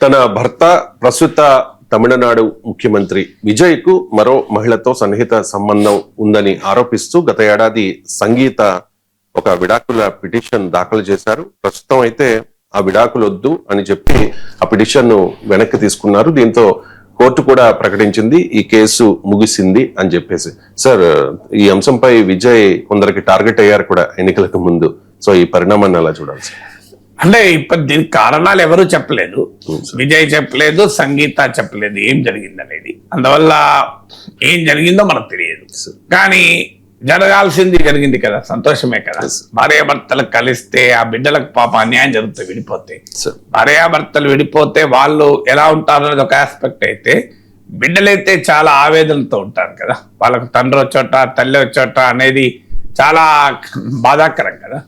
తన భర్త ప్రస్తుత తమిళనాడు ముఖ్యమంత్రి విజయ్ కు మరో మహిళతో సన్నిహిత సంబంధం ఉందని ఆరోపిస్తూ గత ఏడాది సంగీత ఒక విడాకుల పిటిషన్ దాఖలు చేశారు. ప్రస్తుతం అయితే ఆ విడాకులు వద్దు అని చెప్పి ఆ పిటిషన్ ను వెనక్కి తీసుకున్నారు. దీంతో కోర్టు కూడా ప్రకటించింది ఈ కేసు ముగిసింది అని చెప్పేసి. సార్, ఈ అంశంపై విజయ్ కొందరికి టార్గెట్ అయ్యారు కూడా ఎన్నికలకు ముందు. సో ఈ పరిణామాన్ని అలా చూడాలి సార్. అంటే ఇప్పుడు దీనికి కారణాలు ఎవరు చెప్పలేదు, విజయ్ చెప్పలేదు, సంగీత చెప్పలేదు ఏం జరిగింది అనేది. అందువల్ల ఏం జరిగిందో మనకు తెలియదు, కానీ జరగాల్సింది జరిగింది కదా, సంతోషమే కదా. భార్యాభర్తలు కలిస్తే ఆ బిడ్డలకు పాప అన్యాయం జరుగుతుంది, విడిపోతే. భార్యాభర్తలు విడిపోతే వాళ్ళు ఎలా ఉంటారు అనేది ఒక ఆస్పెక్ట్ అయితే, బిడ్డలైతే చాలా ఆవేదనతో ఉంటారు కదా. వాళ్ళకు తండ్రి వచ్చోట తల్లి వచ్చోట అనేది చాలా బాధాకరం కదా.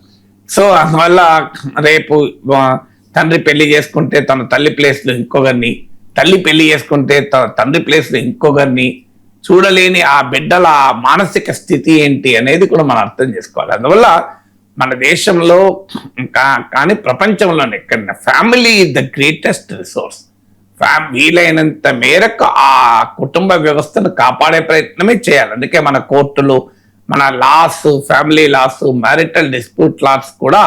సో అందువల్ల రేపు తండ్రి పెళ్లి చేసుకుంటే తన తల్లి ప్లేస్లో ఇంకొకరిని, తల్లి పెళ్లి చేసుకుంటే తన తండ్రి ప్లేస్లో ఇంకొకరిని చూడలేని ఆ బిడ్డల మానసిక స్థితి ఏంటి అనేది కూడా మనం అర్థం చేసుకోవాలి. అందువల్ల మన దేశంలో కానీ ప్రపంచంలోనే ఎక్కడైనా family is the greatest resource. వీలైనంత మేరకు ఆ కుటుంబ వ్యవస్థను కాపాడే ప్రయత్నమే చేయాలి. అందుకే మన కోర్టులు, మన laws, family laws, marital dispute laws కూడా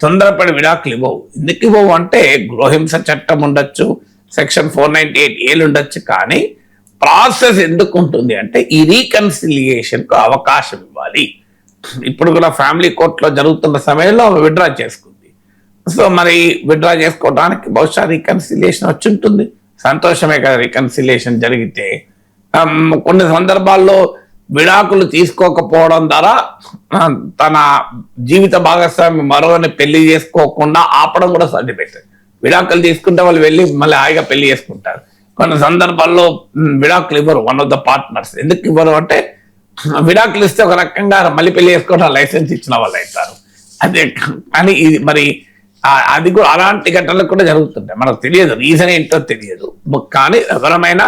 తొందరపడి విడాకులు ఇవ్వవు. ఎందుకు ఇవ్వవు అంటే గృహహింస చట్టం ఉండొచ్చు, సెక్షన్ 498A ఉండొచ్చు, కానీ ప్రాసెస్ ఎందుకు ఉంటుంది అంటే ఈ రీకన్సిలియేషన్కు అవకాశం ఇవ్వాలి. ఇప్పుడు కూడా ఫ్యామిలీ కోర్టులో జరుగుతున్న సమయంలో విత్డ్రా చేసుకుంది. సో మరి విత్డ్రా చేసుకోవడానికి బహుశా రీకన్సిలియేషన్ వచ్చి ఉంటుంది. సంతోషమే కదా రీకన్సిలియేషన్ జరిగితే. కొన్ని సందర్భాల్లో విడాకులు తీసుకోకపోవడం ద్వారా తన జీవిత భాగస్వామి మరోని పెళ్లి చేసుకోకుండా ఆపడం కూడా సాధ్యమవుతుంది. విడాకులు తీసుకుంటే వాళ్ళు వెళ్ళి మళ్ళీ హాయిగా పెళ్లి చేసుకుంటారు. కొన్ని సందర్భాల్లో విడాకులు ఇవ్వరు వన్ ఆఫ్ ద పార్ట్నర్స్. ఎందుకు ఇవ్వరు అంటే విడాకులు ఇస్తే ఒక రకంగా మళ్ళీ పెళ్లి చేసుకోవడం లైసెన్స్ ఇచ్చిన వాళ్ళు అవుతారు. అదే కానీ ఇది మరి అది కూడా అలాంటి ఘటనలు కూడా జరుగుతుంటాయి. మనకు తెలియదు, రీజన్ ఏంటో తెలియదు. కానీ ఎవరమైనా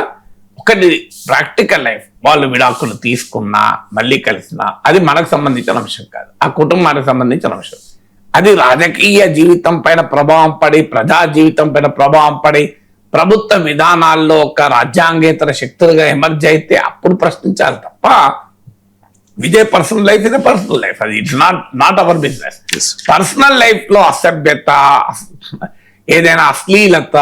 ఒకటి ప్రాక్టికల్ లైఫ్, వాళ్ళు విడాకులు తీసుకున్నా మళ్ళీ కలిసినా అది మనకు సంబంధించిన అంశం కాదు, ఆ కుటుంబానికి సంబంధించిన అంశం. అది రాజకీయ జీవితం పైన ప్రభావం పడి, ప్రజా జీవితం పైన ప్రభావం పడి, ప్రభుత్వ విధానాల్లో ఒక రాజ్యాంగేతర శక్తులుగా ఎమర్జ్ అయితే అప్పుడు ప్రశ్నించాలి తప్ప Vijay personal life is personal life, అది it's not our business. Personal life లో అసభ్యత, ఏదైనా అశ్లీలత,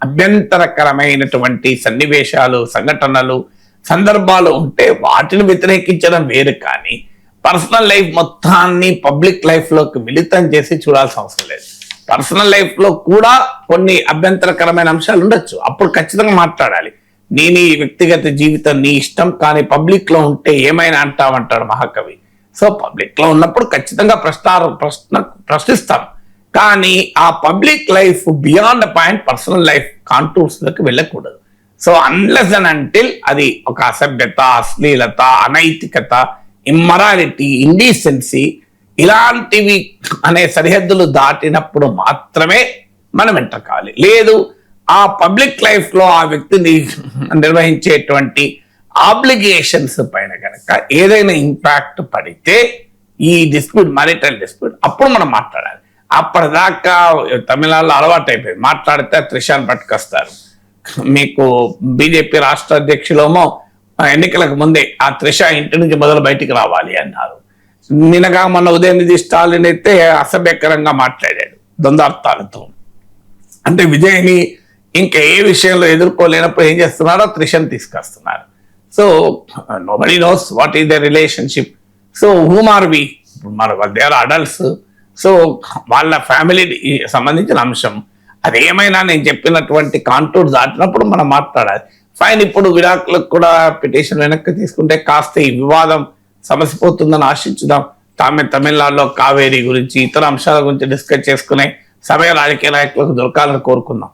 అభ్యంతరకరమైనటువంటి సన్నివేశాలు, సంఘటనలు, సందర్భాలు ఉంటే వాటిని వ్యతిరేకించడం వేరు, కానీ పర్సనల్ లైఫ్ మొత్తాన్ని పబ్లిక్ లైఫ్ లోకి మిళితం చేసి చూడాల్సిన అవసరం లేదు. పర్సనల్ లైఫ్ లో కూడా కొన్ని అభ్యంతరకరమైన అంశాలు ఉండొచ్చు, అప్పుడు ఖచ్చితంగా మాట్లాడాలి. నీ వ్యక్తిగత జీవితం నీ ఇష్టం, కానీ పబ్లిక్ లో ఉంటే ఏమైనా అంటామంటాడు మహాకవి. సో పబ్లిక్ లో ఉన్నప్పుడు ఖచ్చితంగా ప్రశ్నిస్తాం, కానీ ఆ public life beyond point personal life contours లోకి వెళ్ళకూడదు. సో అన్లెస్ అండ్ అంటిల్ అది ఒక అసభ్యత, అశ్లీలత, అనైతికత, ఇమ్మరాలిటీ, ఇండీసెన్సీ ఇలాంటివి అనే సరిహద్దులు దాటినప్పుడు మాత్రమే మనం ఎంటర్ కావాలి. లేదు ఆ పబ్లిక్ లైఫ్ లో ఆ వ్యక్తిని నిర్వహించేటువంటి ఆబ్లిగేషన్స్ పైన కనుక ఏదైనా ఇంపాక్ట్ పడితే ఈ డిస్ప్యూట్, మ్యారిటల్ డిస్ప్యూట్, అప్పుడు మనం మాట్లాడాలి. అప్పటిదాకా తమిళనాడులో అలవాటు అయిపోయింది, మాట్లాడితే త్రిషాన్ని పట్టుకొస్తారు. మీకు బీజేపీ రాష్ట్ర అధ్యక్షులేమో ఎన్నికలకు ముందే ఆ త్రిష ఇంటి నుంచి మొదలు బయటికి రావాలి అన్నారు. నిన్నగా మొన్న ఉదయనిధి స్టాలిన్ అయితే అసభ్యకరంగా మాట్లాడాడు ద్వంద్వార్థాలతో. అంటే విజయ్ని ఇంకా ఏ విషయంలో ఎదుర్కోలేనప్పుడు ఏం చేస్తున్నారో త్రిషను తీసుకొస్తున్నారు. So nobody knows what is the relationship. So whom are we, they are adults. So వాళ్ళ ఫ్యామిలీకి సంబంధించిన అంశం అదేమైనా నేను చెప్పినటువంటి కాంటూర్ దాటినప్పుడు మనం మాట్లాడాలి. ఫైన్, ఇప్పుడు విడాకులకు కూడా పిటిషన్ వెనక్కి తీసుకుంటే కాస్త ఈ వివాదం సమసిపోతుందని ఆశించుదాం. తమిళనాడులో కావేరీ గురించి, ఇతర అంశాల గురించి డిస్కస్ చేసుకునే సమయం రాజకీయ నాయకులకు దొరకాలని కోరుకుందాం.